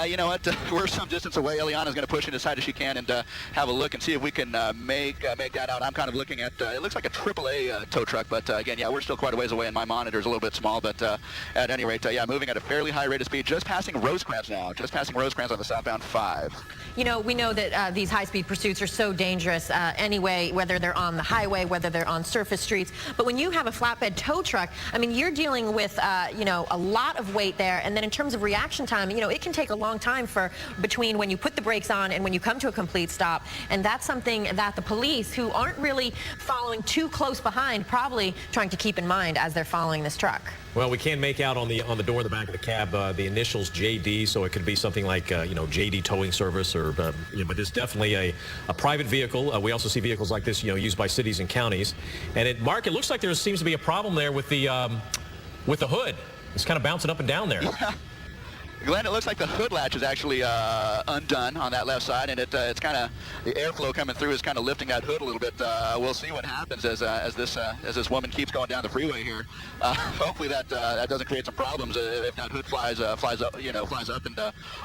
You know what? We're some distance away. Eliana's going to push in as tight as she can and have a look and see if we can make that out. I'm kind of looking at, it looks like a AAA tow truck, but again, yeah, we're still quite a ways away, and my monitor's a little bit small, but at any rate, yeah, moving at a fairly high rate of speed, just passing Rosecrans now, just passing Rosecrans on the southbound 5. You know, we know that these high-speed pursuits are so dangerous anyway, whether they're on the highway, whether they're on surface streets, but when you have a flatbed tow truck, I mean, you're dealing with, you know, a lot of weight there, and then in terms of reaction time, you know, it can take a long time for between when you put the brakes on and when you come to a complete stop, and that's something that the police, who aren't really following too close behind, probably trying to keep in mind as they're following this truck. Well, we can make out on the door in the back of the cab the initials JD, so it could be something like you know, JD Towing Service, or you know, but it's definitely a private vehicle. We also see vehicles like this, you know, used by cities and counties. And Mark, it looks like there seems to be a problem there with the hood. It's kind of bouncing up and down there. Yeah. Glenn, it looks like the hood latch is actually undone on that left side, and it's kind of, the airflow coming through is kind of lifting that hood a little bit. We'll see what happens as this woman keeps going down the freeway here. Hopefully that doesn't create some problems if that hood flies up, you know, flies up and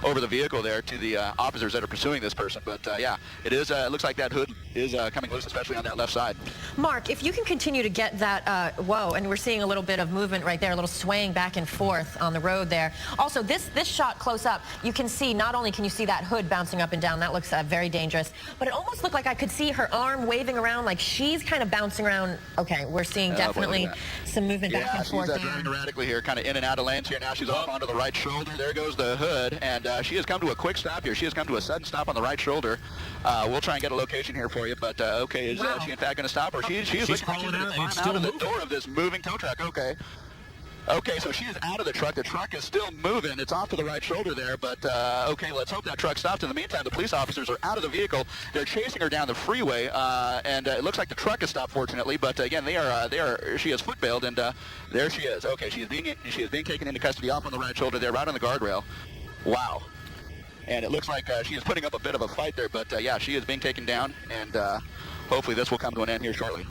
over the vehicle there to the officers that are pursuing this person. But yeah, it is. It looks like that hood is coming loose, especially on that left side. Mark, if you can continue to get that, whoa, and we're seeing a little bit of movement right there, a little swaying back and forth on the road there. Also, this shot close up, you can see, not only can you see that hood bouncing up and down, that looks very dangerous, but it almost looked like I could see her arm waving around, like she's kind of bouncing around. Okay, we're seeing definitely some movement back and forth. Yeah, she's driving erratically here, kind of in and out of lanes here. Now she's off onto the right shoulder. There goes the hood, and she has come to a quick stop here. She has come to a sudden stop on the right shoulder. We'll try and get a location here for you, but okay, is she in fact going to stop? Or she is looking like she's going to climb out of the door of this moving tow truck. Okay. Okay, so she is out of the truck. The truck is still moving. It's off to the right shoulder there, but okay, let's hope that truck stops. In the meantime, the police officers are out of the vehicle. They're chasing her down the freeway, and it looks like the truck has stopped, fortunately. But again, she is foot bailed, and there she is. Okay, she is being taken into custody off on the right shoulder there, right on the guardrail. Wow. And it looks like she is putting up a bit of a fight there, but yeah, she is being taken down, and hopefully this will come to an end here shortly.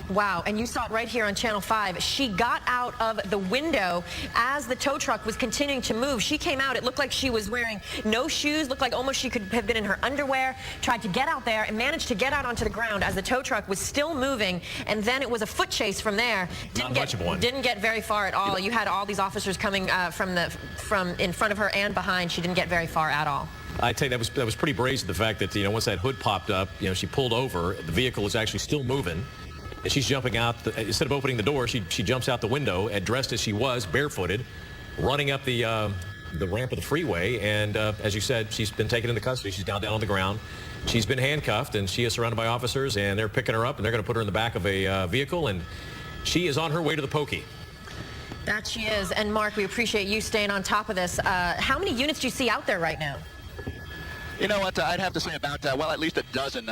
Wow, and you saw it right here on Channel 5. She got out of the window as the tow truck was continuing to move. She came out, it looked like she was wearing no shoes, looked like almost she could have been in her underwear, tried to get out there and managed to get out onto the ground as the tow truck was still moving, and then it was a foot chase from there. Didn't get very far at all. You had all these officers coming from in front of her and behind. She didn't get very far at all. I tell you, that was pretty brazen, the fact that, you know, once that hood popped up, you know, she pulled over, the vehicle is actually still moving. And she's jumping out, instead of opening the door, she jumps out the window, dressed as she was, barefooted, running up the ramp of the freeway. And as you said, she's been taken into custody. She's down on the ground. She's been handcuffed, and she is surrounded by officers, and they're picking her up, and they're going to put her in the back of a vehicle, and she is on her way to the pokey. That she is. And Mark, we appreciate you staying on top of this. How many units do you see out there right now? You know what? I'd have to say about well, at least a dozen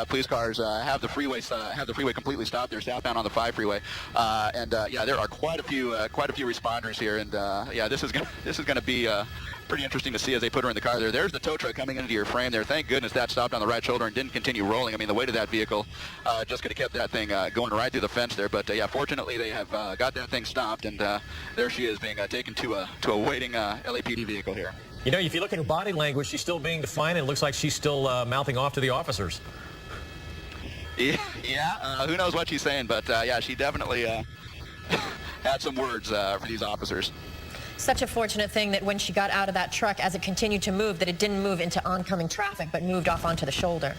police cars have the freeway completely stopped. They're southbound on the 5 freeway, and yeah, there are quite a few responders here, and yeah, this is gonna be pretty interesting to see as they put her in the car there. There's the tow truck coming into your frame there. Thank goodness that stopped on the right shoulder and didn't continue rolling. I mean, the weight of that vehicle just could have kept that thing going right through the fence there. But yeah, fortunately they have got that thing stopped, and there she is being taken to a waiting LAPD vehicle here. You know, if you look at her body language, she's still being defiant, and it looks like she's still mouthing off to the officers. Yeah, who knows what she's saying, but yeah, she definitely had some words for these officers. Such a fortunate thing that when she got out of that truck, as it continued to move, that it didn't move into oncoming traffic, but moved off onto the shoulder.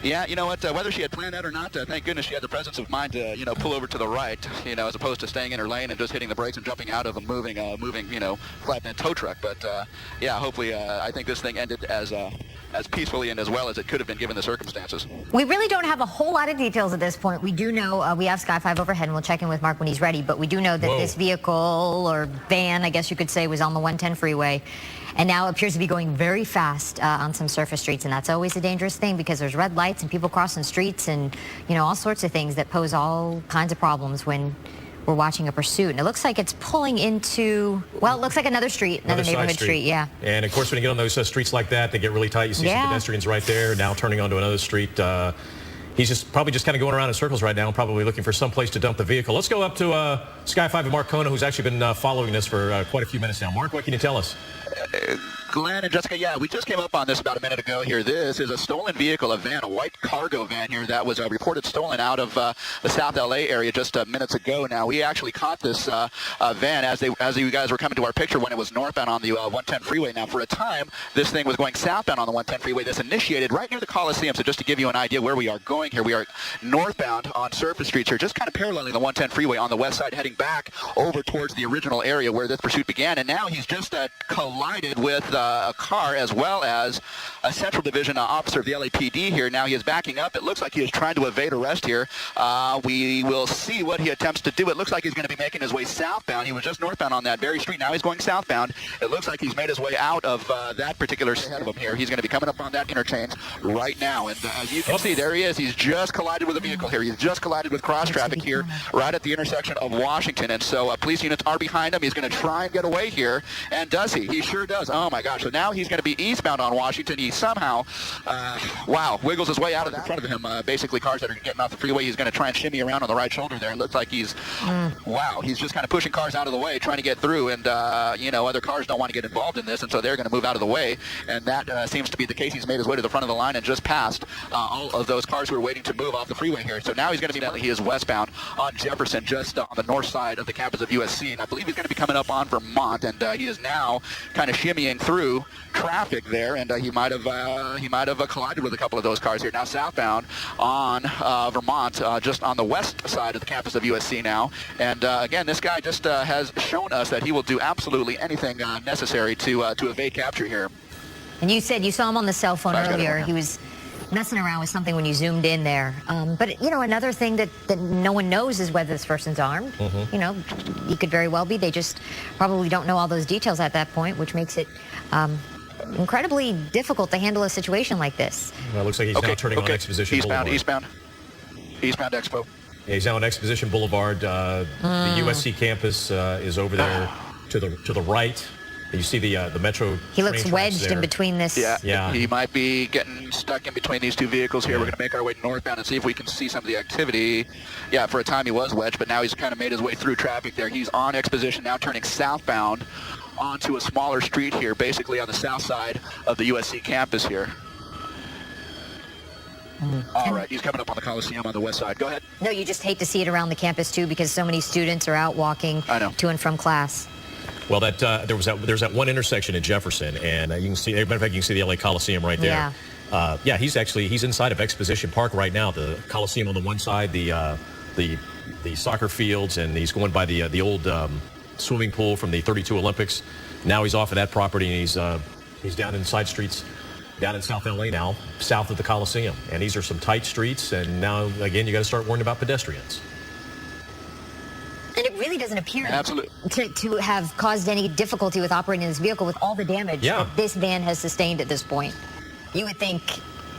Yeah, you know what, whether she had planned that or not, thank goodness she had the presence of mind to, you know, pull over to the right, you know, as opposed to staying in her lane and just hitting the brakes and jumping out of a moving, you know, flatbed tow truck. But, yeah, hopefully, I think this thing ended as peacefully and as well as it could have been given the circumstances. We really don't have a whole lot of details at this point. We do know we have Sky 5 overhead, and we'll check in with Mark when he's ready, but we do know that this vehicle, or van, I guess you could say, was on the 110 freeway, and now appears to be going very fast on some surface streets, and that's always a dangerous thing because there's red lights and people crossing streets and, you know, all sorts of things that pose all kinds of problems when we're watching a pursuit. And it looks like it's pulling into, well, it looks like another street, another neighborhood street, yeah. And of course, when you get on those streets like that, they get really tight. You see some pedestrians right there now turning onto another street. he's probably just kind of going around in circles right now and probably looking for some place to dump the vehicle. Let's go up to Sky 5 and Mark Kona, who's actually been following this for quite a few minutes now. Mark, what can you tell us? Glenn and Jessica, yeah, we just came up on this about a minute ago here. This is a stolen vehicle, a van, a white cargo van here that was reported stolen out of the South LA area just minutes ago. Now, we actually caught this van as you guys were coming to our picture when it was northbound on the 110 freeway. Now, for a time, this thing was going southbound on the 110 freeway. This initiated right near the Coliseum. So just to give you an idea where we are going here, we are northbound on surface streets here, just kind of paralleling the 110 freeway on the west side, heading back over towards the original area where this pursuit began. And now he's just collided with a car as well as a Central Division officer of the LAPD here. Now he is backing up. It looks like he is trying to evade arrest here. We will see what he attempts to do. It looks like he's going to be making his way southbound. He was just northbound on that very street. Now he's going southbound. It looks like he's made his way out of that particular ahead of him here. He's going to be coming up on that interchange right now. And as you can see, there he is. He's just collided with a vehicle here. He's just collided with cross traffic here right at the intersection of Washington. And so police units are behind him. He's going to try and get away here. And does he? He sure does. Oh, my gosh. So now he's going to be eastbound on Washington. He somehow, wiggles his way out of the front of him. Basically, cars that are getting off the freeway, he's going to try and shimmy around on the right shoulder there. It looks like he's, he's just kind of pushing cars out of the way, trying to get through. And, other cars don't want to get involved in this, and so they're going to move out of the way. And that seems to be the case. He's made his way to the front of the line and just passed all of those cars who are waiting to move off the freeway here. So now he's going to be, he is westbound on Jefferson, just on the north side of the campus of USC. And I believe he's going to be coming up on Vermont, and he is now kind of shimmying through traffic there, and he might have collided with a couple of those cars here. Now southbound on Vermont, just on the west side of the campus of USC now. And again, this guy just has shown us that he will do absolutely anything necessary to evade capture here. And you said you saw him on the cell phone earlier. He was messing around with something when you zoomed in there. But, another thing that no one knows is whether this person's armed. He could very well be. They just probably don't know all those details at that point, which makes it incredibly difficult to handle a situation like this. Well, it looks like he's now turning on Exposition Boulevard. Eastbound Expo. Yeah, he's now on Exposition Boulevard. The USC campus is over there to the right. You see the metro. He looks wedged in between this. Yeah. He might be getting stuck in between these two vehicles here. We're going to make our way northbound and see if we can see some of the activity. Yeah, for a time he was wedged, but now he's kind of made his way through traffic there. He's on Exposition, now turning southbound onto a smaller street here, basically on the south side of the USC campus here. All right, he's coming up on the Coliseum on the west side. Go ahead. No, you just hate to see it around the campus, too, because so many students are out walking to and from class. Well, there's that one intersection in Jefferson, and you can see. As a matter of fact, you can see the LA Coliseum right there. Yeah. He's inside of Exposition Park right now. The Coliseum on the one side, the soccer fields, and he's going by the old swimming pool from the '32 Olympics. Now he's off of that property, and he's down in side streets, down in South LA now, south of the Coliseum. And these are some tight streets, and now again you got to start worrying about pedestrians. And it really doesn't appear to have caused any difficulty with operating this vehicle with all the damage that this van has sustained at this point. You would think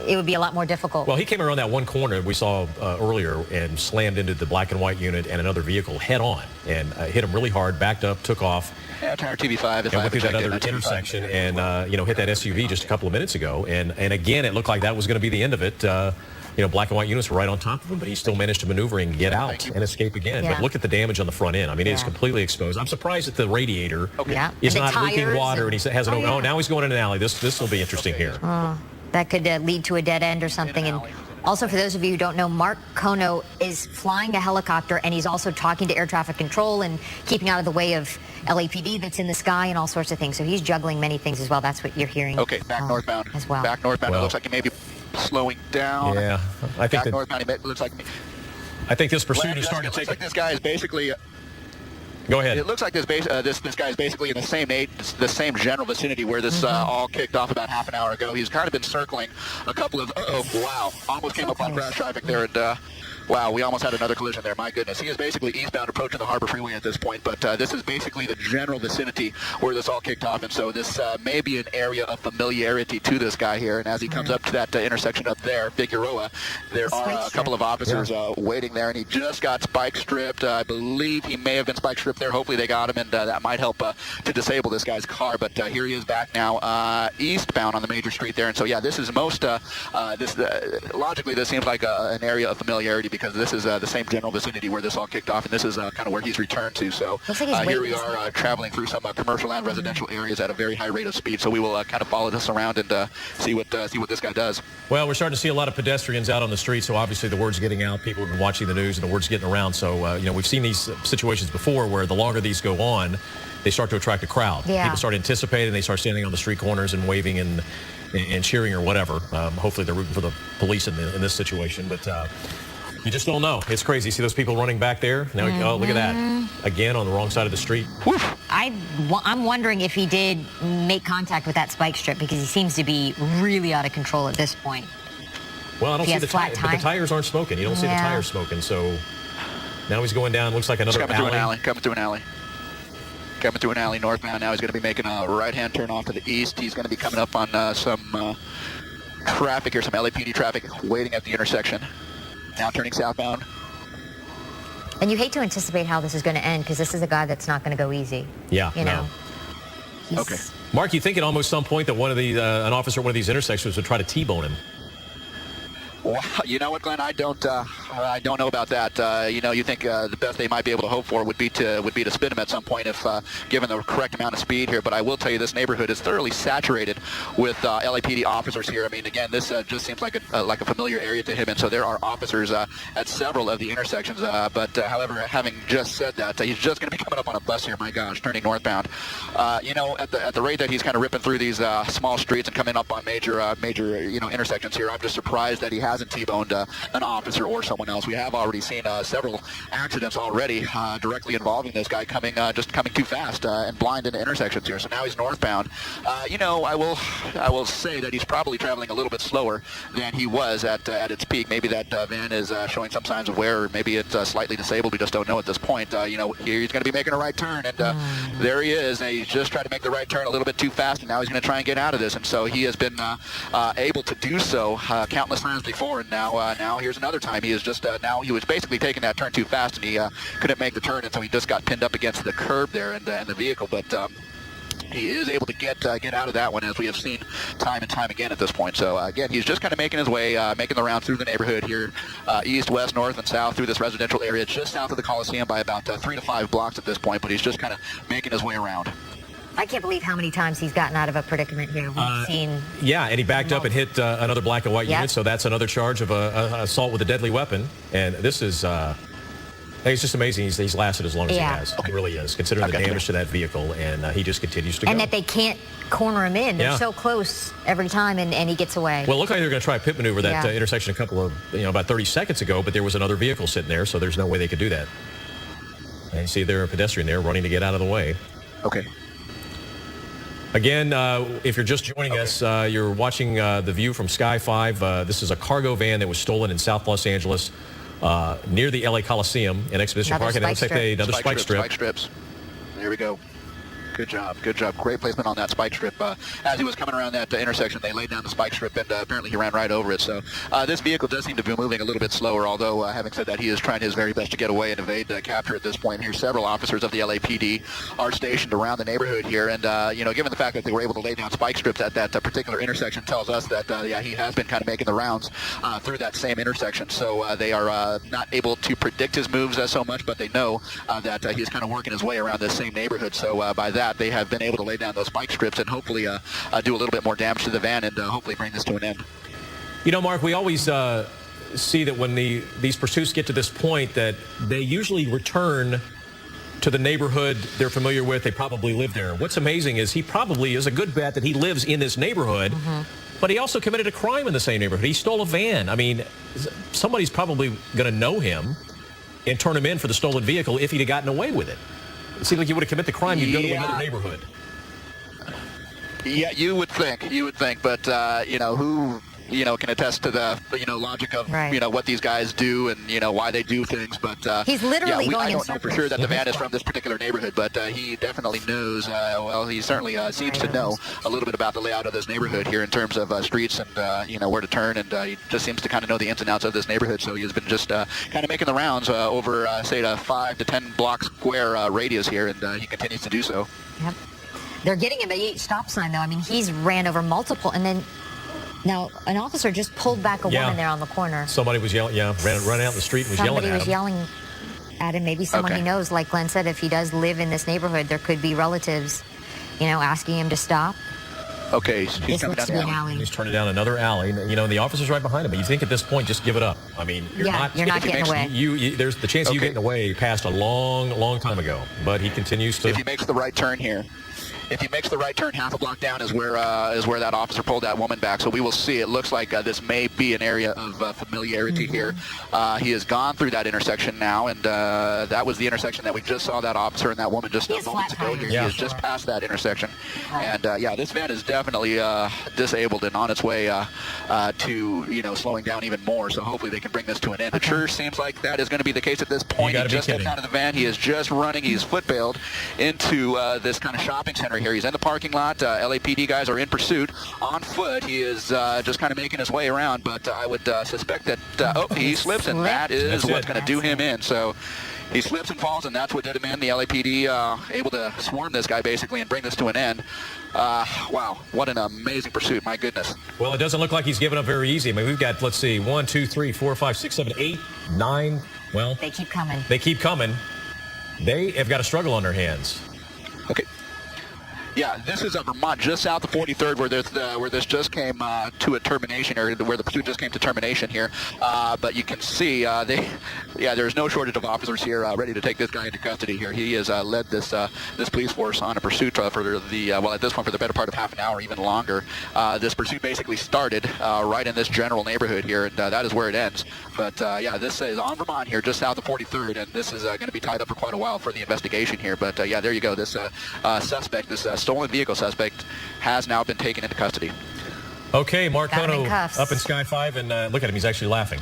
it would be a lot more difficult. Well, he came around that one corner we saw earlier and slammed into the black and white unit and another vehicle head on and hit him really hard, backed up, took off. Yeah, TV5. And went through that other intersection and, hit that SUV just a couple of minutes ago. And again, it looked like that was going to be the end of it. Black and white units were right on top of him, but he still managed to maneuver and get out and escape again. But look at the damage on the the front end. I mean, it's completely exposed. I'm surprised that the radiator is not leaking water, and he has an now he's going in an alley. This will be interesting here. That could lead to a dead end or something. And also, for those of you who don't know, Mark Kona is flying a helicopter, and he's also talking to air traffic control and keeping out of the way of LAPD that's in the sky and all sorts of things. So he's juggling many things as well. That's what you're hearing. Okay, back northbound as well. Back northbound. Well, it looks like he may be slowing down. Yeah, I think back northbound. It looks like. I think this pursuit is starting to take. Looks like this guy is basically. Go ahead. It looks like this guy is basically in the same general vicinity where this all kicked off about half an hour ago. He's kind of been circling a couple of. Almost came up on crash traffic there, and Wow, we almost had another collision there. My goodness. He is basically eastbound approaching the Harbor Freeway at this point, but this is basically the general vicinity where this all kicked off, and so this may be an area of familiarity to this guy here, and as he comes up to that intersection up there, Figueroa, there are a couple of officers waiting there, and he just got spike stripped. I believe he may have been spike stripped there. Hopefully they got him, and that might help to disable this guy's car, but here he is back now eastbound on the major street there, and so yeah, this is most, logically this seems like an area of familiarity, because this is the same general vicinity where this all kicked off, and this is kind of where he's returned to. So here we are traveling through some commercial and residential areas at a very high rate of speed. So we will kind of follow this around and see what this guy does. Well, we're starting to see a lot of pedestrians out on the street, so obviously the word's getting out. People have been watching the news, and the word's getting around. So we've seen these situations before where the longer these go on, they start to attract a crowd. Yeah. People start anticipating. They start standing on the street corners and waving and cheering or whatever. Hopefully they're rooting for the police in this situation, but. You just don't know. It's crazy. See those people running back there? Now, oh, look at that. Again, on the wrong side of the street. I'm wondering if he did make contact with that spike strip, because he seems to be really out of control at this point. Well, I don't see the tires. But the tires aren't smoking. You don't see the tires smoking. So now he's going down. Looks like another alley. Coming through an alley northbound. Now he's going to be making a right-hand turn off to the east. He's going to be coming up on some traffic here, some LAPD traffic waiting at the intersection. Now turning southbound. And you hate to anticipate how this is going to end, because this is a guy that's not going to go easy. Yeah, you know. Okay. Mark, you think at almost some point that one of the an officer at one of these intersections would try to T-bone him? Well, you know what, Glenn? I don't know about that. You think the best they might be able to hope for would be to spin him at some point if given the correct amount of speed here. But I will tell you, this neighborhood is thoroughly saturated with LAPD officers here. I mean, again, this just seems like a familiar area to him, and so there are officers at several of the intersections. However, having just said that, he's just going to be coming up on a bus here. My gosh, turning northbound. At the rate that he's kind of ripping through these small streets and coming up on major intersections here, I'm just surprised that he hasn't T-boned an officer or someone else. We have already seen several accidents already directly involving this guy coming too fast and blind into intersections here. So now he's northbound. I will say that he's probably traveling a little bit slower than he was at its peak. Maybe that van is showing some signs of wear, or maybe it's slightly disabled. We just don't know at this point. Here he's going to be making a right turn, and there he is. And he's just tried to make the right turn a little bit too fast, and now he's going to try and get out of this. And so he has been able to do so countless times before. And now here's another time. He is just he was basically taking that turn too fast, and he couldn't make the turn, and so he just got pinned up against the curb there and the vehicle. But he is able to get out of that one, as we have seen time and time again at this point. So again, he's just kind of making his way, making the round through the neighborhood here, east, west, north, and south through this residential area, just south of the Coliseum by about 3 to 5 blocks at this point. But he's just kind of making his way around. I can't believe how many times he's gotten out of a predicament here. We've seen. Yeah, and he backed up and hit another black and white unit, so that's another charge of assault with a deadly weapon. And this is, it's just amazing he's lasted as long as he has. It really is, considering the damage to that vehicle, and he just continues to go. And that they can't corner him in. They're so close every time, and he gets away. Well, it looked like they were going to try a pit maneuver that intersection a couple of, about 30 seconds ago, but there was another vehicle sitting there, so there's no way they could do that. And you see there a pedestrian there running to get out of the way. Okay. Again, if you're just joining us, you're watching The View from Sky 5. This is a cargo van that was stolen in South Los Angeles near the LA Coliseum in Exhibition Park. And it looks like another spike strip. Spike strips. There we go. Good job. Good job. Great placement on that spike strip. As he was coming around that intersection, they laid down the spike strip, and apparently he ran right over it. So this vehicle does seem to be moving a little bit slower, although having said that, he is trying his very best to get away and evade capture at this point. Here, several officers of the LAPD are stationed around the neighborhood here, and given the fact that they were able to lay down spike strips at that particular intersection, tells us that he has been kind of making the rounds through that same intersection. So they are not able to predict his moves so much, but they know that he is kind of working his way around this same neighborhood. So by that, they have been able to lay down those spike strips and hopefully do a little bit more damage to the van and hopefully bring this to an end. Mark, we always see that when these pursuits get to this point that they usually return to the neighborhood they're familiar with. They probably live there. What's amazing is he probably is a good bet that he lives in this neighborhood, but he also committed a crime in the same neighborhood. He stole a van. I mean, somebody's probably going to know him and turn him in for the stolen vehicle if he'd have gotten away with it. It seems like you would have committed the crime, you'd go to another neighborhood. Yeah, you would think, but who can attest to the, logic of, Right. What these guys do and, why they do things. But He's literally going I in don't know for sure that the van is from this particular neighborhood, but he definitely knows, he certainly seems to know a little bit about the layout of this neighborhood here in terms of streets and, where to turn, and he just seems to kind of know the ins and outs of this neighborhood, so he has been just kind of making the rounds over, say, a 5 to 10 block square radius here, and he continues to do so. Yep. They're getting him at each stop sign, though. I mean, he's ran over multiple, and then now an officer just pulled back a woman there on the corner. Somebody was yelling, ran out in the street and was yelling at him. Somebody was yelling at him. Maybe someone he knows, like Glenn said, if he does live in this neighborhood, there could be relatives, asking him to stop. Okay, he's coming down the alley. He's turning down another alley. And the officer's right behind him. But you think at this point, just give it up. I mean, you're not getting away. There's the chance of you getting away passed a long, long time ago. But he continues to. If he makes the right turn here. If he makes the right turn, half a block down is where that officer pulled that woman back. So we will see. It looks like this may be an area of familiarity here. He has gone through that intersection now, and that was the intersection that we just saw that officer and that woman just a moment ago here. He has just passed that intersection. And, this van is definitely disabled and on its way to, slowing down even more. So hopefully they can bring this to an end. It sure seems like that is going to be the case at this point. He just stepped out of the van. He is just running. He's foot-bailed into this kind of shopping center here. He's in the parking lot. LAPD guys are in pursuit on foot. He is just kind of making his way around, but I would suspect that, he slips, and that is what's going to do him in. So he slips and falls, and that's what did him in. The LAPD able to swarm this guy basically and bring this to an end. Wow, what an amazing pursuit. My goodness. Well, it doesn't look like he's giving up very easy. I mean, we've got, let's see, 1, 2, 3, 4, 5, 6, 7, 8, 9. Well, they keep coming. They keep coming. They have got a struggle on their hands. Okay. Yeah, this is Vermont, just south of 43rd, where this just came to a termination, or where the pursuit just came to termination here. But you can see there's no shortage of officers here ready to take this guy into custody here. He has led this police force on a pursuit for at this point for the better part of half an hour, even longer. This pursuit basically started right in this general neighborhood here, and that is where it ends. But this is on Vermont here, just south of 43rd, and this is going to be tied up for quite a while for the investigation here. But there you go. This suspect, this stolen vehicle suspect, has now been taken into custody. Okay, Marcano up in Sky 5, and look at him. He's actually laughing.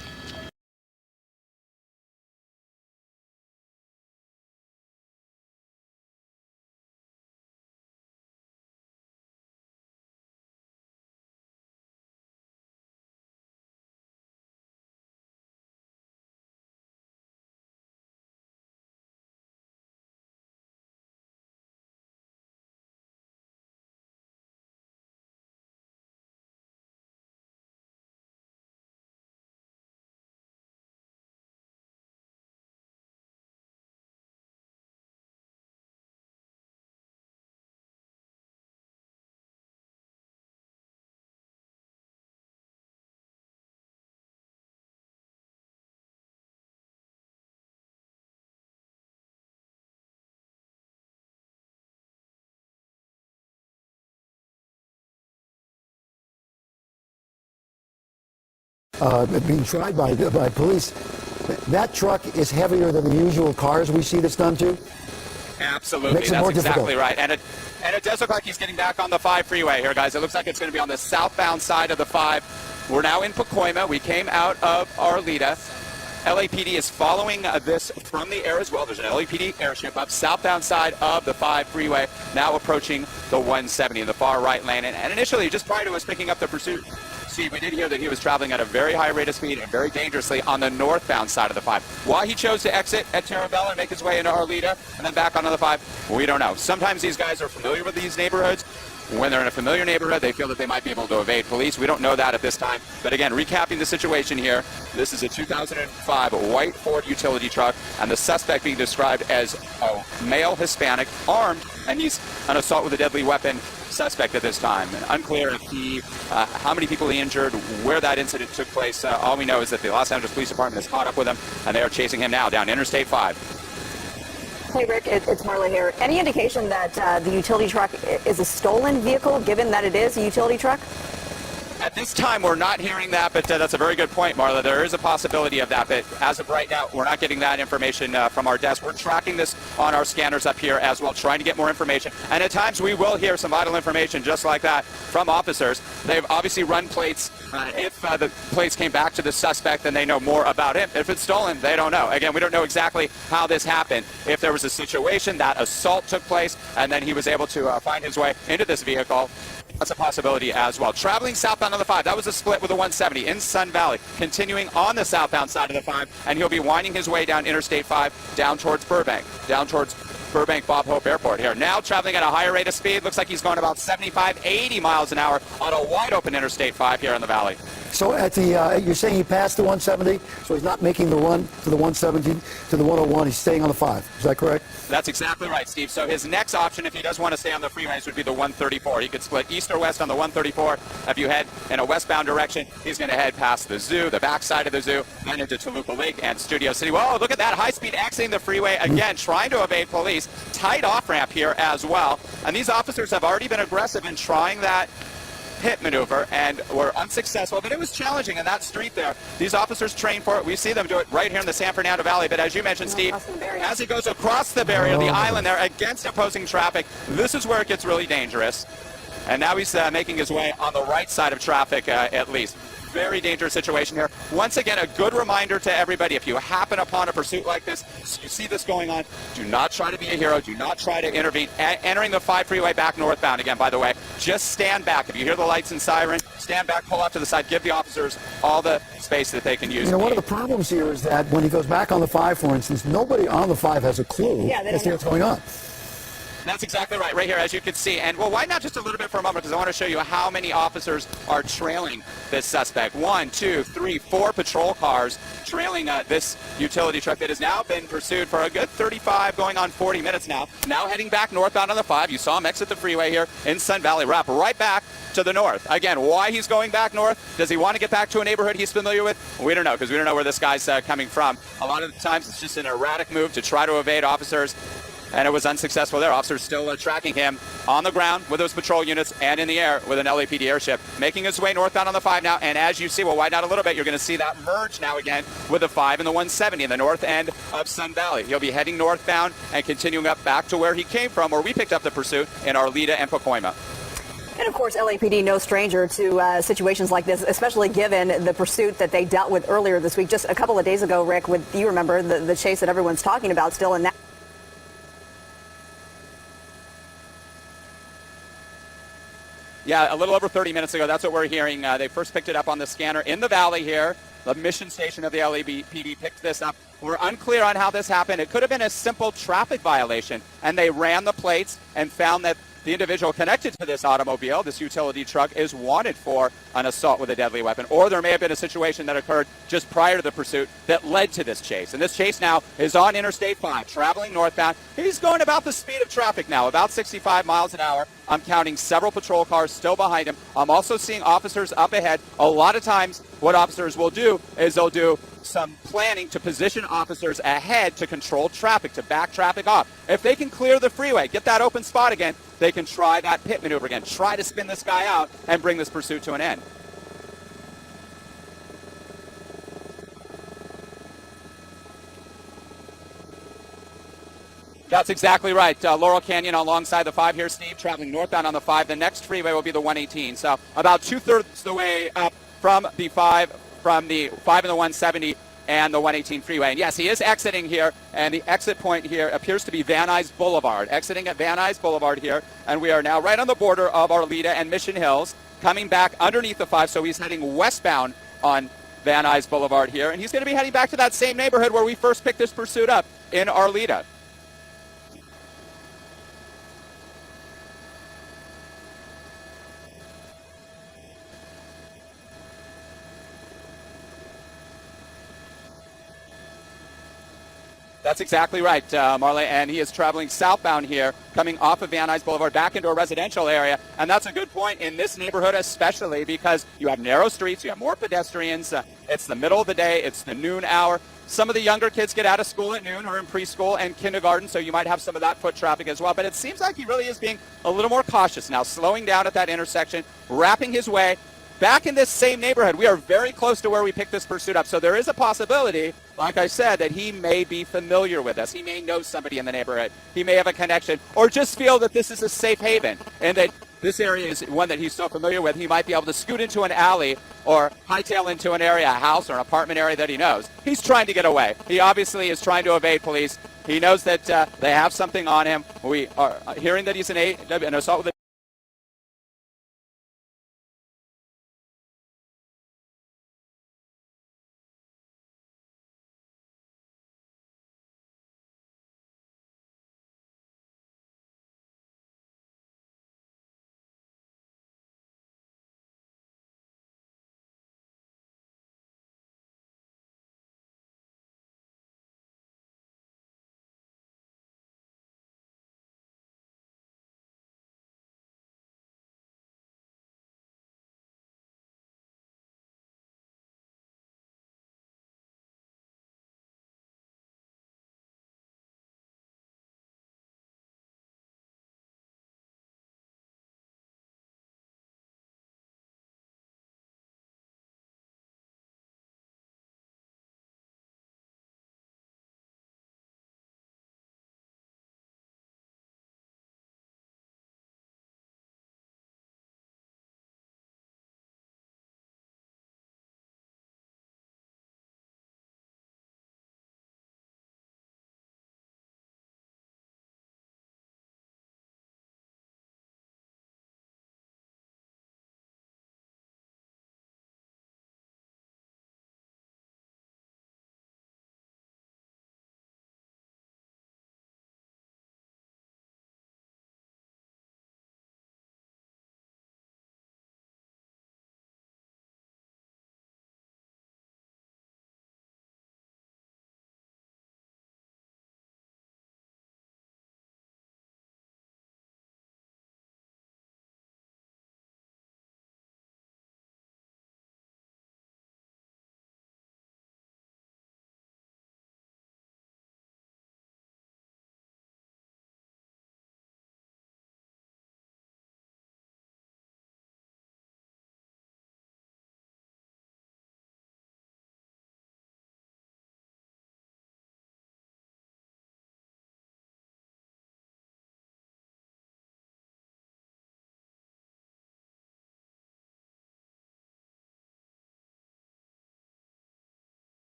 Being tried by police. That truck is heavier than the usual cars we see this done to? Absolutely, Makes it that's more exactly difficult. right. And it does look like he's getting back on the 5 freeway here, guys. It looks like it's going to be on the southbound side of the 5. We're now in Pacoima. We came out of Arleta. LAPD is following this from the air as well. There's an LAPD airship up southbound side of the 5 freeway, now approaching the 170 in the far right lane. And initially, just prior to us picking up the pursuit, we did hear that he was traveling at a very high rate of speed and very dangerously on the northbound side of the 5. Why he chose to exit at Terravella and make his way into Arleta and then back onto the 5, we don't know. Sometimes these guys are familiar with these neighborhoods. When they're in a familiar neighborhood, they feel that they might be able to evade police. We don't know that at this time. But again, recapping the situation here, this is a 2005 white Ford utility truck, and the suspect being described as a male Hispanic, armed, and he's an assault with a deadly weapon suspect at this time. And unclear if how many people he injured, where that incident took place. All we know is that the Los Angeles Police Department has caught up with him, and they are chasing him now down Interstate 5. Hey, Rick, it's Marla here. Any indication that the utility truck is a stolen vehicle, given that it is a utility truck? At this time, we're not hearing that, but that's a very good point, Marla. There is a possibility of that, but as of right now, we're not getting that information from our desk. We're tracking this on our scanners up here as well, trying to get more information. And at times, we will hear some vital information just like that from officers. They've obviously run plates. If the plates came back to the suspect, then they know more about him. If it's stolen, they don't know. Again, we don't know exactly how this happened. If there was a situation that assault took place, and then he was able to find his way into this vehicle, that's a possibility as well. Traveling southbound on the 5, that was a split with a 170 in Sun Valley. Continuing on the southbound side of the 5, and he'll be winding his way down Interstate 5, down towards Burbank, Bob Hope Airport here. Now traveling at a higher rate of speed. Looks like he's going about 75, 80 miles an hour on a wide open Interstate 5 here in the valley. So at the, you're saying he passed the 170, so he's not making the run to the 170 to the 101. He's staying on the 5. Is that correct? That's exactly right, Steve. So his next option, if he does want to stay on the freeways, would be the 134. He could split east or west on the 134. If you head in a westbound direction, he's going to head past the zoo, the backside of the zoo, and into Toluca Lake and Studio City. Whoa, look at that high-speed exiting the freeway again, trying to evade police. Tight off-ramp here as well. And these officers have already been aggressive in trying that pit maneuver and were unsuccessful, but it was challenging in that street there. These officers train for it. We see them do it right here in the San Fernando Valley, but as you mentioned, Steve, as he goes across the barrier, the island there, against opposing traffic, this is where it gets really dangerous. And now he's making his way on the right side of traffic at least. Very dangerous situation here. Once again, a good reminder to everybody, if you happen upon a pursuit like this, you see this going on, do not try to be a hero. Do not try to intervene. Entering the 5 freeway back northbound again, by the way, just stand back. If you hear the lights and siren, stand back, pull off to the side, give the officers all the space that they can use. You know, one of the problems here is that when he goes back on the 5, for instance, nobody on the 5 has a clue as to what's going on. That's exactly right, right here, as you can see. And, well, why not just a little bit for a moment, because I want to show you how many officers are trailing this suspect. 1, 2, 3, 4 patrol cars trailing this utility truck that has now been pursued for a good 35, going on 40 minutes now. Now heading back northbound on the 5. You saw him exit the freeway here in Sun Valley, wrap right back to the north. Again, why he's going back north? Does he want to get back to a neighborhood he's familiar with? We don't know, because we don't know where this guy's coming from. A lot of the times it's just an erratic move to try to evade officers. And it was unsuccessful there. Officers still tracking him on the ground with those patrol units and in the air with an LAPD airship. Making his way northbound on the 5 now. And as you see, we'll widen out a little bit. You're going to see that merge now again with the 5 and the 170 in the north end of Sun Valley. He'll be heading northbound and continuing up back to where he came from, where we picked up the pursuit in Arleta and Pacoima. And of course, LAPD no stranger to situations like this, especially given the pursuit that they dealt with earlier this week. Just a couple of days ago, Rick, with, you remember, the chase that everyone's talking about still in that. Yeah, a little over 30 minutes ago, that's what we're hearing. They first picked it up on the scanner in the valley here. The mission station of the LAPD picked this up. We're unclear on how this happened. It could have been a simple traffic violation, and they ran the plates and found that the individual connected to this automobile, this utility truck, is wanted for an assault with a deadly weapon. Or there may have been a situation that occurred just prior to the pursuit that led to this chase. And this chase now is on Interstate 5, traveling northbound. He's going about the speed of traffic now, about 65 miles an hour. I'm counting several patrol cars still behind him. I'm also seeing officers up ahead. A lot of times what officers will do is they'll do some planning to position officers ahead to control traffic, to back traffic off. If they can clear the freeway, get that open spot again, they can try that pit maneuver again, try to spin this guy out and bring this pursuit to an end. That's exactly right. Laurel Canyon alongside the 5 here, Steve, traveling northbound on the 5. The next freeway will be the 118. So about 2/3 the way up from the 5 and the 170 and the 118 freeway. And yes, he is exiting here, and the exit point here appears to be Van Nuys Boulevard. Exiting at Van Nuys Boulevard here, and we are now right on the border of Arleta and Mission Hills, coming back underneath the 5, so he's heading westbound on Van Nuys Boulevard here, and he's going to be heading back to that same neighborhood where we first picked this pursuit up in Arleta. That's exactly right, Marley, and he is traveling southbound here, coming off of Van Nuys Boulevard back into a residential area, and that's a good point in this neighborhood especially because you have narrow streets, you have more pedestrians, it's the middle of the day, it's the noon hour. Some of the younger kids get out of school at noon or in preschool and kindergarten, so you might have some of that foot traffic as well, but it seems like he really is being a little more cautious now, slowing down at that intersection, wrapping his way back in this same neighborhood. We are very close to where we picked this pursuit up. So there is a possibility, like I said, that he may be familiar with us. He may know somebody in the neighborhood. He may have a connection, or just feel that this is a safe haven and that this area is one that he's so familiar with. He might be able to scoot into an alley or hightail into an area, a house or an apartment area that he knows. He's trying to get away. He obviously is trying to evade police. He knows that they have something on him. We are hearing that he's an assault with a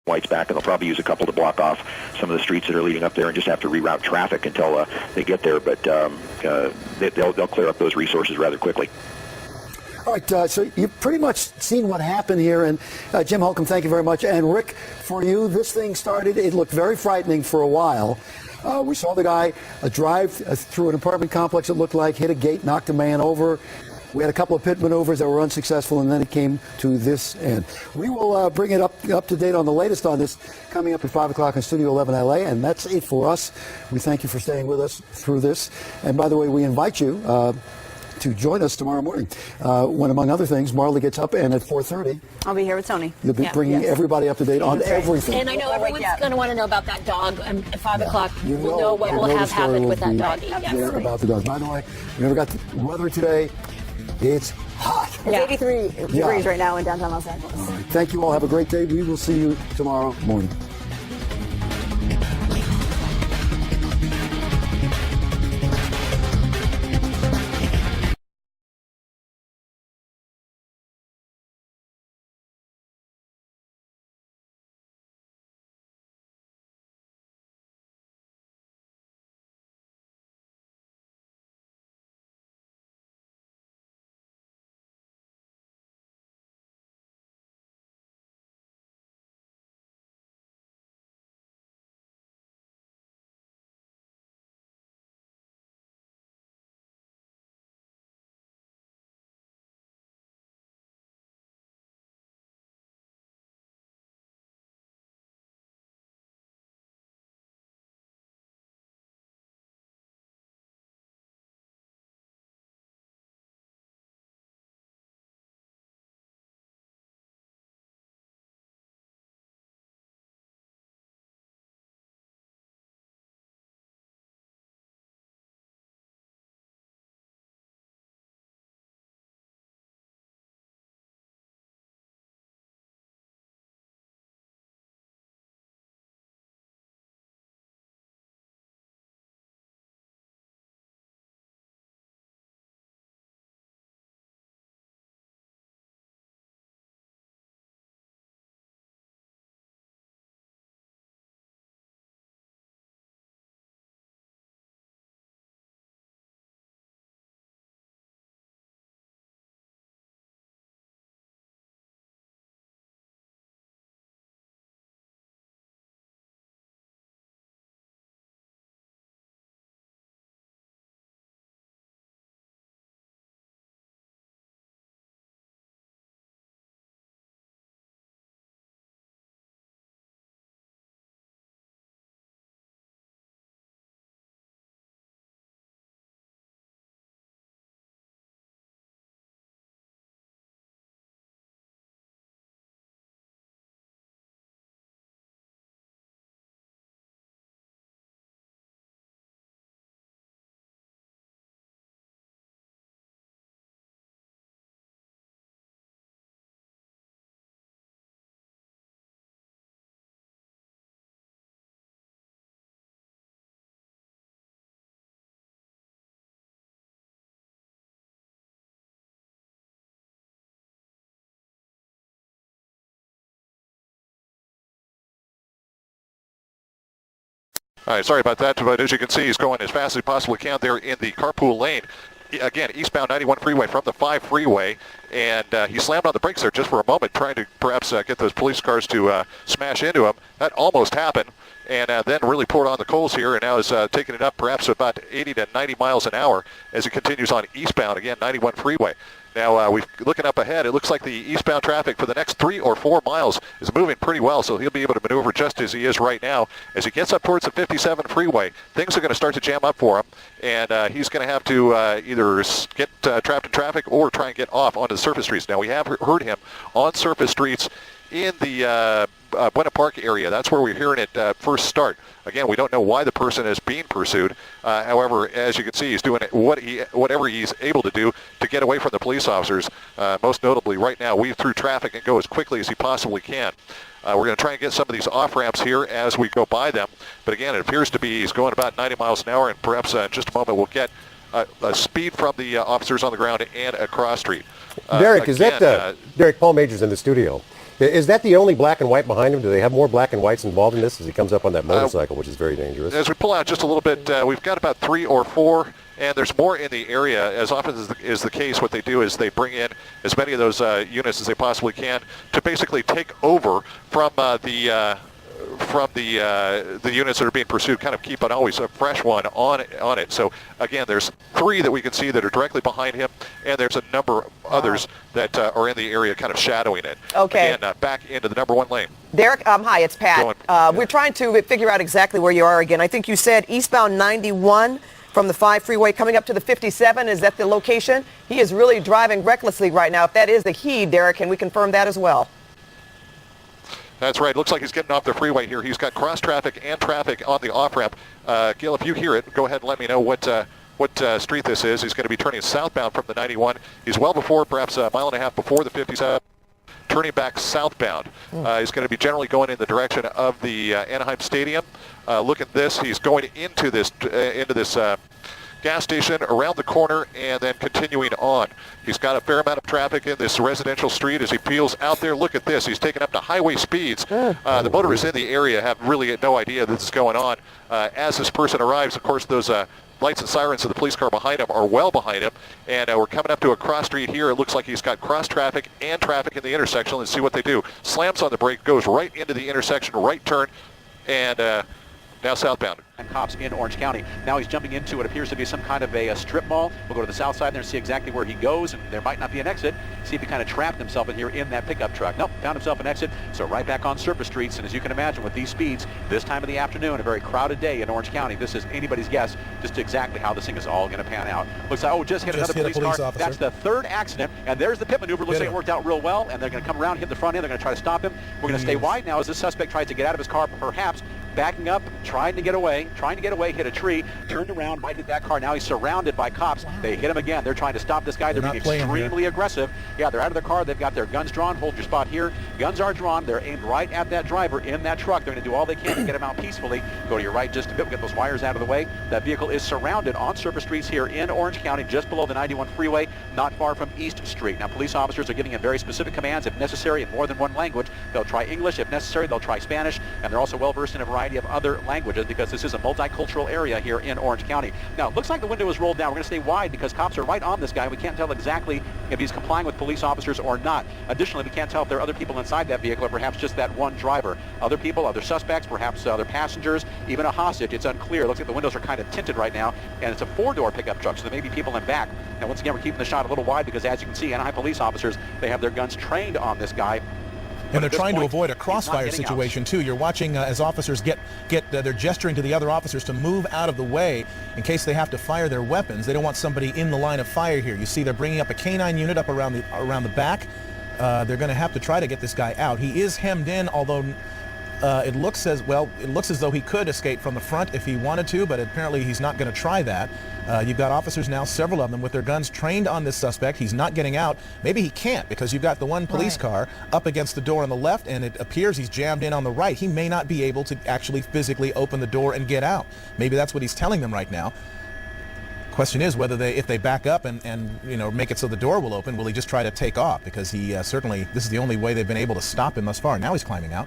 White's back, and they'll probably use a couple to block off some of the streets that are leading up there and just have to reroute traffic until they get there. But they'll clear up those resources rather quickly. All right, so you've pretty much seen what happened here. And Jim Holcomb, thank you very much. And Rick, for you, this thing started, it looked very frightening for a while. We saw the guy drive through an apartment complex, it looked like, hit a gate, knocked a man over. We had a couple of pit maneuvers that were unsuccessful, and then it came to this end. We will bring it up to date on the latest on this coming up at 5 o'clock in Studio 11 LA, and that's it for us. We thank you for staying with us through this. And by the way, we invite you to join us tomorrow morning when, among other things, Marley gets up, and at 4:30, I'll be here with Tony. You'll be bringing everybody up to date on everything. And I know everyone's going to want to know about that dog. At 5 o'clock, You we'll know what will have happened with that dog. There about the dog. By the way, we never got the weather today. It's hot. It's 83 degrees right now in downtown Los Angeles. All right. Thank you all. Have a great day. We will see you tomorrow morning. All right, sorry about that, but as you can see, he's going as fast as he possibly can there in the carpool lane. Again, eastbound 91 freeway from the 5 freeway, and he slammed on the brakes there just for a moment, trying to perhaps get those police cars to smash into him. That almost happened, and then really poured on the coals here, and now is taking it up perhaps about 80 to 90 miles an hour as he continues on eastbound, again, 91 freeway. Now, we're looking up ahead. It looks like the eastbound traffic for the next 3 or 4 miles is moving pretty well, so he'll be able to maneuver just as he is right now. As he gets up towards the 57 freeway, things are going to start to jam up for him, and he's going to have to either get trapped in traffic or try and get off onto the surface streets. Now, we have heard him on surface streets in the Buena Park area. That's where we're hearing it first start. Again, we don't know why the person is being pursued. However, as you can see, he's doing whatever he's able to do to get away from the police officers. Most notably, right now, weave through traffic and go as quickly as he possibly can. We're going to try and get some of these off-ramps here as we go by them. But again, it appears to be he's going about 90 miles an hour, and perhaps in just a moment we'll get a speed from the officers on the ground and a cross street. Derek, is that Derek, Paul Majors in the studio? Is that the only black and white behind him? Do they have more black and whites involved in this as he comes up on that motorcycle, which is very dangerous? As we pull out just a little bit, we've got about 3 or 4, and there's more in the area. As often as is the case, what they do is they bring in as many of those units as they possibly can to basically take over from the units that are being pursued, kind of keep always a fresh one on it. So again, there's 3 that we can see that are directly behind him, and there's a number of others that are in the area kind of shadowing it. Okay. Again, back into the number 1 lane. Derek, hi, it's Pat. We're trying to figure out exactly where you are again. I think you said eastbound 91 from the 5 freeway coming up to the 57. Is that the location? He is really driving recklessly right now. If that is the he, Derek, can we confirm that as well? That's right. Looks like he's getting off the freeway here. He's got cross traffic and traffic on the off-ramp. Gil, if you hear it, go ahead and let me know what street this is. He's going to be turning southbound from the 91. He's well before, perhaps a mile and a half before the 57, turning back southbound. He's going to be generally going in the direction of the Anaheim Stadium. Look at this. He's going into this gas station, around the corner, and then continuing on. He's got a fair amount of traffic in this residential street as he peels out there. Look at this. He's taken up to highway speeds. The motorists in the area have really no idea this is going on. As this person arrives, of course, those lights and sirens of the police car behind him are well behind him. And we're coming up to a cross street here. It looks like he's got cross traffic and traffic in the intersection. Let's see what they do. Slams on the brake, goes right into the intersection, right turn, and now southbound. And cops in Orange County. Now he's jumping into what appears to be some kind of a strip mall. We'll go to the south side there and see exactly where he goes, and there might not be an exit. See if he kind of trapped himself in here in that pickup truck. Nope, found himself an exit. So right back on surface streets, and as you can imagine with these speeds, this time of the afternoon, a very crowded day in Orange County, this is anybody's guess just exactly how this thing is all going to pan out. Looks like, just hit another police car. Officer. That's the 3rd accident, and there's the pit maneuver. Looks like it worked out real well, and they're going to come around, hit the front end. They're going to try to stop him. We're going to stay wide now as this suspect tries to get out of his car, perhaps backing up, trying to get away, hit a tree, turned around, might hit that car. Now he's surrounded by cops. They hit him again. They're trying to stop this guy. They're being extremely aggressive. Yeah, they're out of their car. They've got their guns drawn. Hold your spot here. Guns are drawn. They're aimed right at that driver in that truck. They're going to do all they can to get him out peacefully. Go to your right just a bit. We'll get those wires out of the way. That vehicle is surrounded on surface streets here in Orange County, just below the 91 freeway, not far from East Street. Now, police officers are giving him very specific commands, if necessary, in more than one language. They'll try English. If necessary, they'll try Spanish. And they're also well-versed in a variety of other languages because this is a multicultural area here in Orange County. Now, it looks like the window is rolled down. We're going to stay wide because cops are right on this guy. We can't tell exactly if he's complying with police officers or not. Additionally, we can't tell if there are other people inside that vehicle or perhaps just that one driver. Other people, other suspects, perhaps other passengers, even a hostage. It's unclear. It looks like the windows are kind of tinted right now, and it's a 4-door pickup truck, so there may be people in back. Now, once again, we're keeping the shot a little wide because, as you can see, Anaheim police officers, they have their guns trained on this guy. And they're trying to avoid a crossfire situation, too. You're watching as officers they're gesturing to the other officers to move out of the way in case they have to fire their weapons. They don't want somebody in the line of fire here. You see they're bringing up a K-9 unit up around the back. They're going to have to try to get this guy out. He is hemmed in, although it looks as though he could escape from the front if he wanted to, but apparently he's not going to try that. You've got officers now, several of them, with their guns trained on this suspect. He's not getting out. Maybe he can't because you've got the one police car up against the door on the left, and it appears he's jammed in on the right. He may not be able to actually physically open the door and get out. Maybe that's what he's telling them right now. Question is whether if they back up and make it so the door will open, will he just try to take off? Because he certainly, this is the only way they've been able to stop him thus far. Now he's climbing out.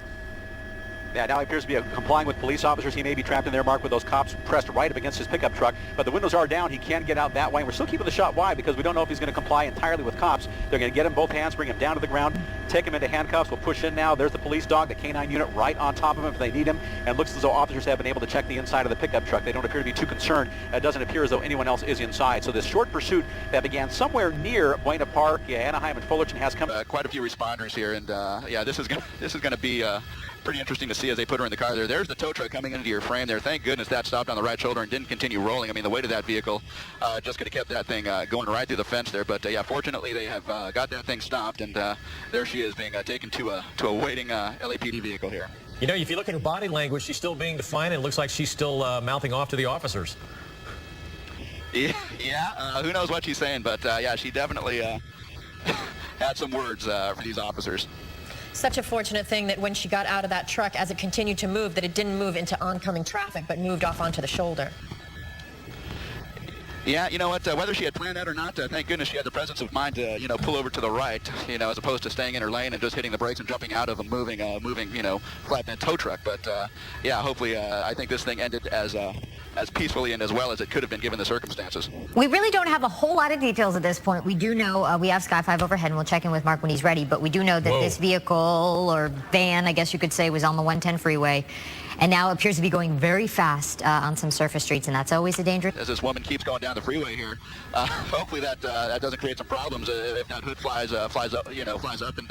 Yeah, now he appears to be complying with police officers. He may be trapped in there, Mark, with those cops pressed right up against his pickup truck. But the windows are down. He can get out that way. We're still keeping the shot wide because we don't know if he's going to comply entirely with cops. They're going to get him both hands, bring him down to the ground, take him into handcuffs. We'll push in now. There's the police dog, the K9 unit right on top of him if they need him. And it looks as though officers have been able to check the inside of the pickup truck. They don't appear to be too concerned. It doesn't appear as though anyone else is inside. So this short pursuit that began somewhere near Buena Park, Anaheim, and Fullerton has come. Quite a few responders here, and yeah, this is going to be pretty interesting to see as they put her in the car there. There's the tow truck coming into your frame there. Thank goodness that stopped on the right shoulder and didn't continue rolling. I mean, the weight of that vehicle just could have kept that thing going right through the fence there. But yeah, fortunately they have got that thing stopped, and there she is being taken to a waiting LAPD vehicle here. You know, if you look at her body language, she's still being defiant, and it looks like she's still mouthing off to the officers. Yeah, who knows what she's saying, but yeah, she definitely had some words for these officers. Such a fortunate thing that when she got out of that truck, as it continued to move, that it didn't move into oncoming traffic, but moved off onto the shoulder. Yeah, you know what, whether she had planned that or not, thank goodness she had the presence of mind to, pull over to the right, as opposed to staying in her lane and just hitting the brakes and jumping out of a moving, flatbed tow truck. But, yeah, hopefully, I think this thing ended as peacefully and as well as it could have been given the circumstances. We really don't have a whole lot of details at this point. We do know, we have Sky 5 overhead, and we'll check in with Mark when he's ready, but we do know that this vehicle, or van, I guess you could say, was on the 110 freeway, and now appears to be going very fast on some surface streets, and that's always a danger. As this woman keeps going down the freeway here, hopefully that doesn't create some problems. If that hood flies up and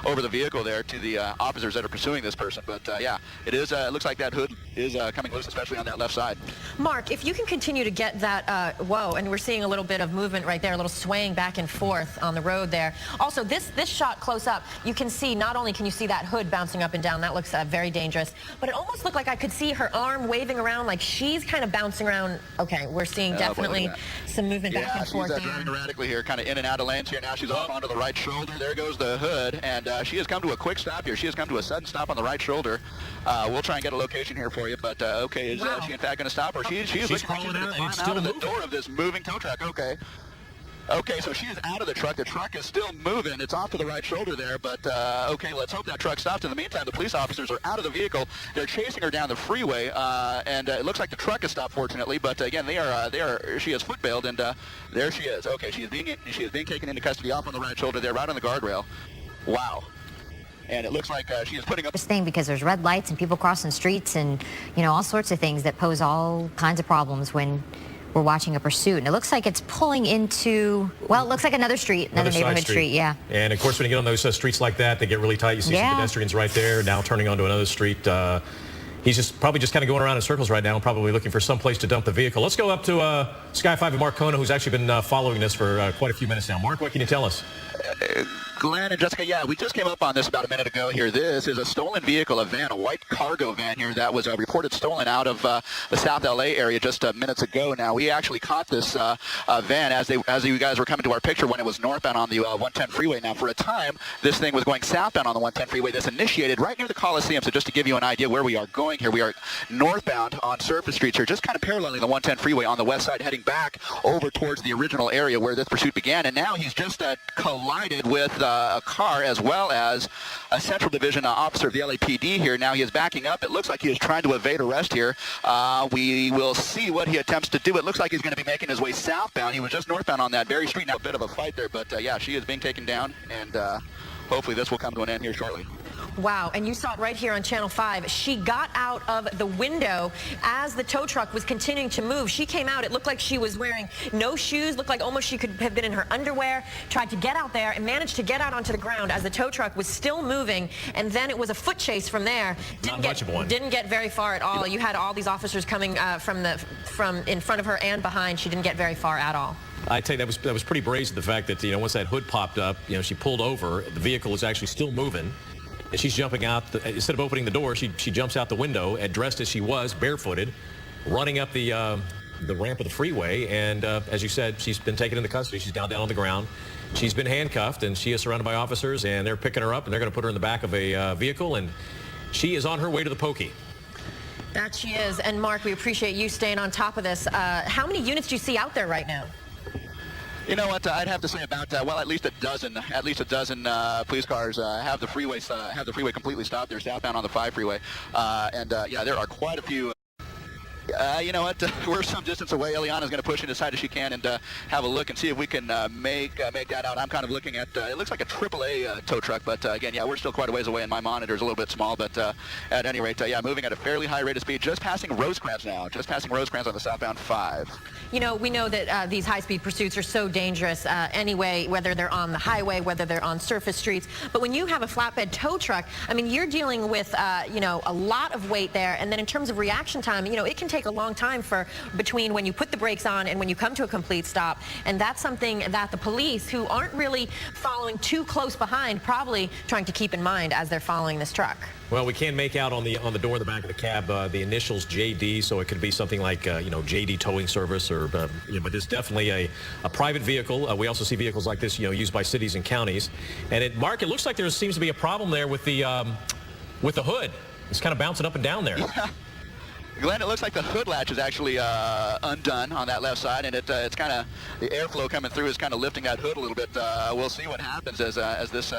over the vehicle there to the officers that are pursuing this person. But yeah, it is. It looks like that hood is coming loose, especially on that left side. Mark, if you can continue to get that, whoa, and we're seeing a little bit of movement right there, a little swaying back and forth on the road there. Also, this shot close up, you can see, not only can you see that hood bouncing up and down, that looks very dangerous, but it almost looked like I could see her arm waving around, like she's kind of bouncing around. Okay, we're seeing definitely some movement back and forth. Yeah, she's driving erratically here, kind of in and out of lanes here. Now she's off onto the right shoulder. There goes the hood, and she has come to a quick stop here. She has come to a sudden stop on the right shoulder. We'll try and get a location here for you, but okay, is she in fact going to stop, or she is looking like she's going to climb out of the door of this moving tow truck? Okay, so she is out of the truck. The truck is still moving. It's off to the right shoulder there, but okay, let's hope that truck stops. In the meantime, the police officers are out of the vehicle. They're chasing her down the freeway, and it looks like the truck has stopped, fortunately. But again, she is foot bailed, and there she is. Okay, she is being taken into custody off on the right shoulder there, right on the guardrail. Wow. And it looks like she is putting up this thing because there's red lights and people crossing streets and all sorts of things that pose all kinds of problems when we're watching a pursuit. And it looks like it's pulling into, well, it looks like another street, another neighborhood street, yeah. And of course, when you get on those streets like that, they get really tight. You see some pedestrians right there, now turning onto another street. He's probably just kind of going around in circles right now, probably looking for some place to dump the vehicle. Let's go up to Sky 5 and Mark Kona, who's actually been following this for quite a few minutes now. Mark, what can you tell us? Glenn and Jessica, yeah, we just came up on this about a minute ago here. This is a stolen vehicle, a van, a white cargo van here that was reported stolen out of the South LA area just minutes ago. Now, we actually caught this van as you guys were coming to our picture when it was northbound on the 110 freeway. Now, for a time, this thing was going southbound on the 110 freeway. This initiated right near the Coliseum. So just to give you an idea where we are going here, we are northbound on surface streets here, just kind of paralleling the 110 freeway on the west side, heading back over towards the original area where this pursuit began. And now he's just collided with a car as well as a Central Division officer of the LAPD here. Now he is backing up. It looks like he is trying to evade arrest here. We will see what he attempts to do. It looks like he's going to be making his way southbound. He was just northbound on that very street. Now a bit of a fight there, but yeah, she is being taken down, and hopefully this will come to an end here shortly. Wow, and you saw it right here on Channel 5. She got out of the window as the tow truck was continuing to move. She came out. It looked like she was wearing no shoes, looked like almost she could have been in her underwear, tried to get out there and managed to get out onto the ground as the tow truck was still moving, and then it was a foot chase from there. Didn't get very far at all. You had all these officers coming from in front of her and behind. She didn't get very far at all. I tell you, that was pretty brazen, the fact that, once that hood popped up, she pulled over. The vehicle is actually still moving. And she's jumping out. Instead of opening the door, she jumps out the window, dressed as she was, barefooted, running up the ramp of the freeway. And as you said, she's been taken into custody. She's down on the ground. She's been handcuffed, and she is surrounded by officers, and they're picking her up, and they're going to put her in the back of a vehicle, and she is on her way to the pokey. That she is. And Mark, we appreciate you staying on top of this. How many units do you see out there right now? You know what? I'd have to say about well, at least a dozen police cars have the freeway completely stopped. They're southbound on the 5 freeway, and yeah, there are quite a few. You know what? We're some distance away. Eliana's going to push in as tight as she can and have a look and see if we can make that out. I'm kind of looking at it looks like a AAA tow truck, but again, yeah, we're still quite a ways away, and my monitor's a little bit small. But at any rate, yeah, moving at a fairly high rate of speed, just passing Rosecrans now, just passing Rosecrans on the southbound 5. You know, we know that these high-speed pursuits are so dangerous anyway, whether they're on the highway, whether they're on surface streets. But when you have a flatbed tow truck, I mean, you're dealing with you know, a lot of weight there, and then in terms of reaction time, you know, it can take a long time between when you put the brakes on and when you come to a complete stop, and that's something that the police, who aren't really following too close behind, probably trying to keep in mind as they're following this truck. Well, we can make out on the door in the back of the cab the initials JD, so it could be something like you know, JD Towing Service, or you know, but it's definitely a private vehicle. We also see vehicles like this, you know, used by cities and counties. And Mark, it looks like there seems to be a problem there with the hood. It's kind of bouncing up and down there. Yeah. Glenn, it looks like the hood latch is actually undone on that left side, and it's kind of, the airflow coming through is kind of lifting that hood a little bit. We'll see what happens as this